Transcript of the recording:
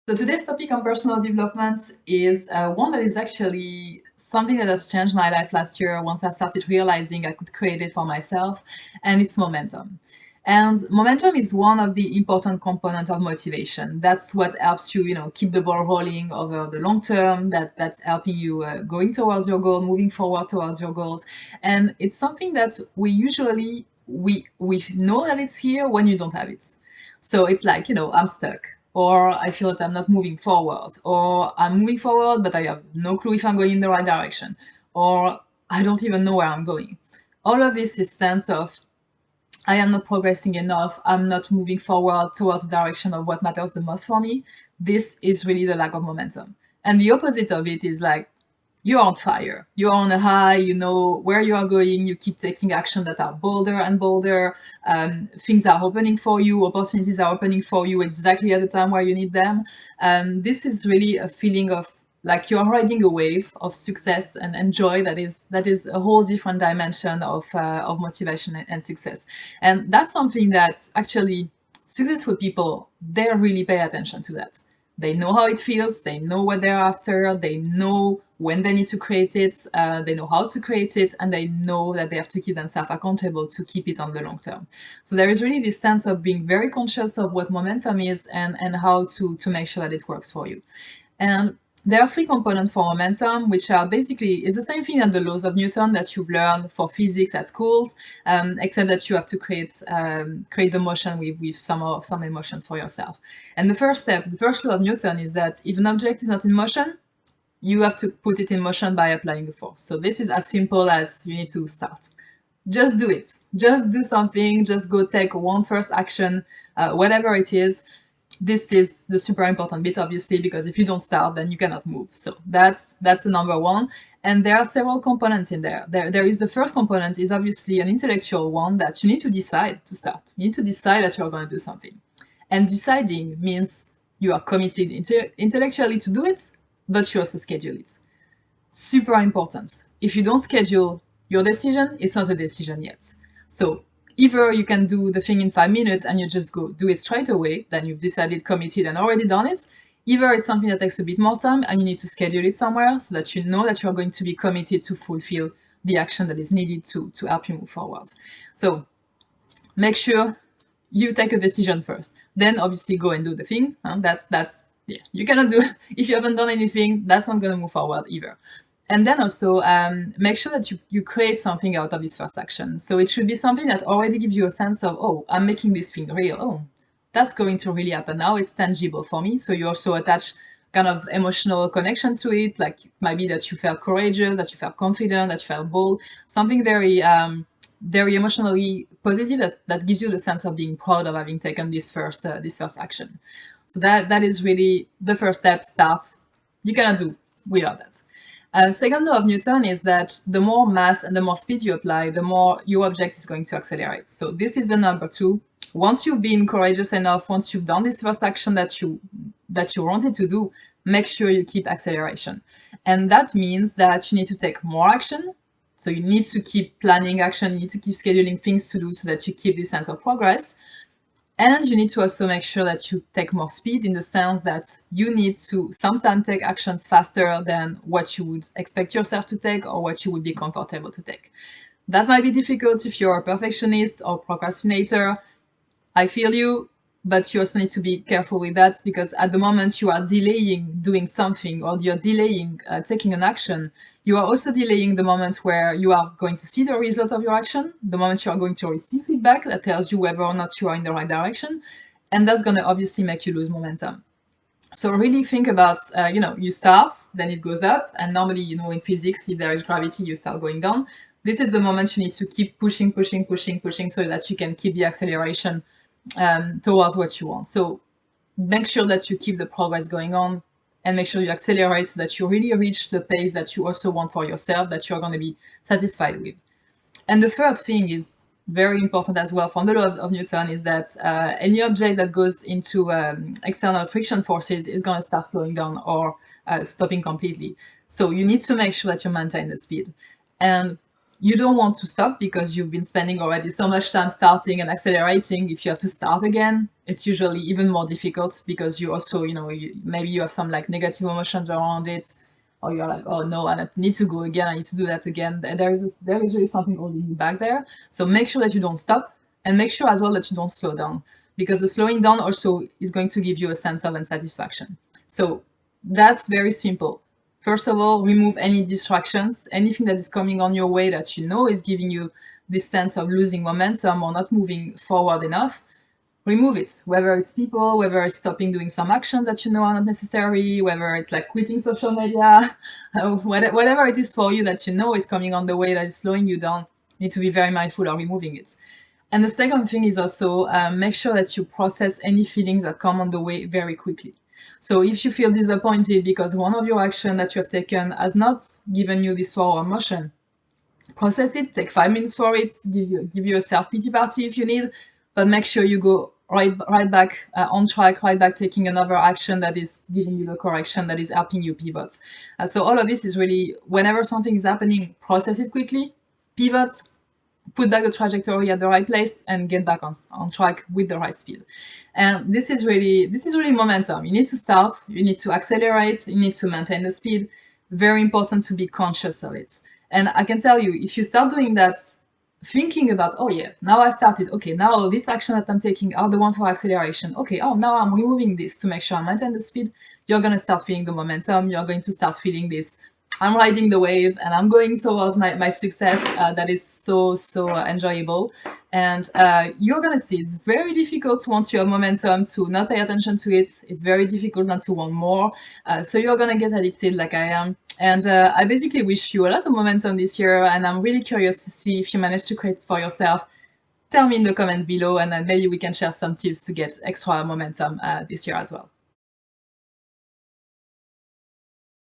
So today's topic on personal development is one that is actually something that has changed my life last year once I started realizing I could create it for myself, and it's momentum. And momentum is one of the important components of motivation. That's what helps you, keep the ball rolling over the long term. That's helping you going towards your goal, moving forward towards your goals. And it's something that we usually we know that it's here when you don't have it. So it's like, I'm stuck, or I feel that I'm not moving forward, or I'm moving forward, but I have no clue if I'm going in the right direction, or I don't even know where I'm going. All of this is sense of I am not progressing enough, I'm not moving forward towards the direction of what matters the most for me. This is really the lack of momentum. And the opposite of it is like you're on fire. You're on a high, you know where you are going, you keep taking action that are bolder and bolder. Things are opening for you, opportunities are opening for you exactly at the time where you need them. This is really a feeling of like you're riding a wave of success and joy that is a whole different dimension of motivation and success. And that's something that actually successful people, they really pay attention to that. They know how it feels, they know what they're after, they know when they need to create it, they know how to create it, and they know that they have to keep themselves accountable to keep it on the long term. So there is really this sense of being very conscious of what momentum is and how to make sure that it works for you. And there are three components for momentum, which are basically, it's the same thing as the laws of Newton that you've learned for physics at schools, except that you have to create the motion with some emotions for yourself. And the first step, the first law of Newton is that if an object is not in motion, you have to put it in motion by applying a force. So this is as simple as you need to start. Just do it. Just do something. Just go take one first action, whatever it is. This is the super important bit, obviously, because if you don't start, then you cannot move. So that's the number one. And there are several components in there. There is the first component is obviously an intellectual one that you need to decide to start. You need to decide that you're going to do something. And deciding means you are committed intellectually to do it, but you also schedule it. Super important. If you don't schedule your decision, it's not a decision yet. So either you can do the thing in 5 minutes and you just go do it straight away, then you've decided, committed, and already done it. Either it's something that takes a bit more time and you need to schedule it somewhere so that you know that you're going to be committed to fulfill the action that is needed to help you move forward. So make sure you take a decision first. Then obviously go and do the thing. Yeah, you cannot do if you haven't done anything, that's not going to move forward either. And then also make sure that you create something out of this first action. So it should be something that already gives you a sense of, oh, I'm making this thing real. Oh, that's going to really happen now. It's tangible for me. So you also attach kind of emotional connection to it, like maybe that you felt courageous, that you felt confident, that you felt bold, something very emotionally positive that gives you the sense of being proud of having taken this first action. So that is really the first step. Start. You cannot do without that. Second law of Newton is that the more mass and the more speed you apply, the more your object is going to accelerate. So this is the number two. Once you've been courageous enough, once you've done this first action that you wanted to do, make sure you keep acceleration. And that means that you need to take more action. So you need to keep planning action, you need to keep scheduling things to do so that you keep this sense of progress. And you need to also make sure that you take more speed in the sense that you need to sometimes take actions faster than what you would expect yourself to take or what you would be comfortable to take. That might be difficult if you're a perfectionist or procrastinator. I feel you, but you also need to be careful with that because at the moment you are delaying doing something or you're delaying taking an action, you are also delaying the moment where you are going to see the result of your action, the moment you are going to receive feedback that tells you whether or not you are in the right direction, and that's going to obviously make you lose momentum. So really think about, you start, then it goes up, and normally, in physics, if there is gravity, you start going down. This is the moment you need to keep pushing so that you can keep the acceleration towards what you want. So make sure that you keep the progress going on and make sure you accelerate so that you really reach the pace that you also want for yourself, that you're going to be satisfied with. And the third thing is very important as well from the law of Newton is that any object that goes into external friction forces is going to start slowing down or stopping completely. So you need to make sure that you maintain the speed. And you don't want to stop because you've been spending already so much time starting and accelerating. If you have to start again, it's usually even more difficult because you also, maybe you have some like negative emotions around it, or you're like, oh no, I need to go again, I need to do that again. There is really something holding you back there. So make sure that you don't stop, and make sure as well that you don't slow down, because the slowing down also is going to give you a sense of unsatisfaction. So that's very simple. First of all, remove any distractions, anything that is coming on your way that you know is giving you this sense of losing momentum or not moving forward enough. Remove it, whether it's people, whether it's stopping doing some actions that you know are not necessary, whether it's like quitting social media, whatever it is for you that you know is coming on the way that is slowing you down, you need to be very mindful of removing it. And the second thing is also make sure that you process any feelings that come on the way very quickly. So if you feel disappointed because one of your actions that you have taken has not given you this forward motion, process it, take 5 minutes for it, give you a self-pity party if you need, but make sure you go right back on track, right back taking another action that is giving you the correction, that is helping you pivot. So all of this is really, whenever something is happening, process it quickly, pivot, put back the trajectory at the right place, and get back on track with the right speed. And this is really momentum. You need to start, you need to accelerate, you need to maintain the speed. Very important to be conscious of it. And I can tell you, if you start doing that, thinking about, oh yeah, now I started, okay, now this action that I'm taking are the one for acceleration. Okay, oh, now I'm removing this to make sure I maintain the speed. You're going to start feeling the momentum. You're going to start feeling this, I'm riding the wave and I'm going towards my success. That is so enjoyable. And you're going to see it's very difficult once you have momentum to not pay attention to it. It's very difficult not to want more. So you're going to get addicted like I am. And I basically wish you a lot of momentum this year. And I'm really curious to see if you manage to create it for yourself. Tell me in the comments below, and then maybe we can share some tips to get extra momentum this year as well.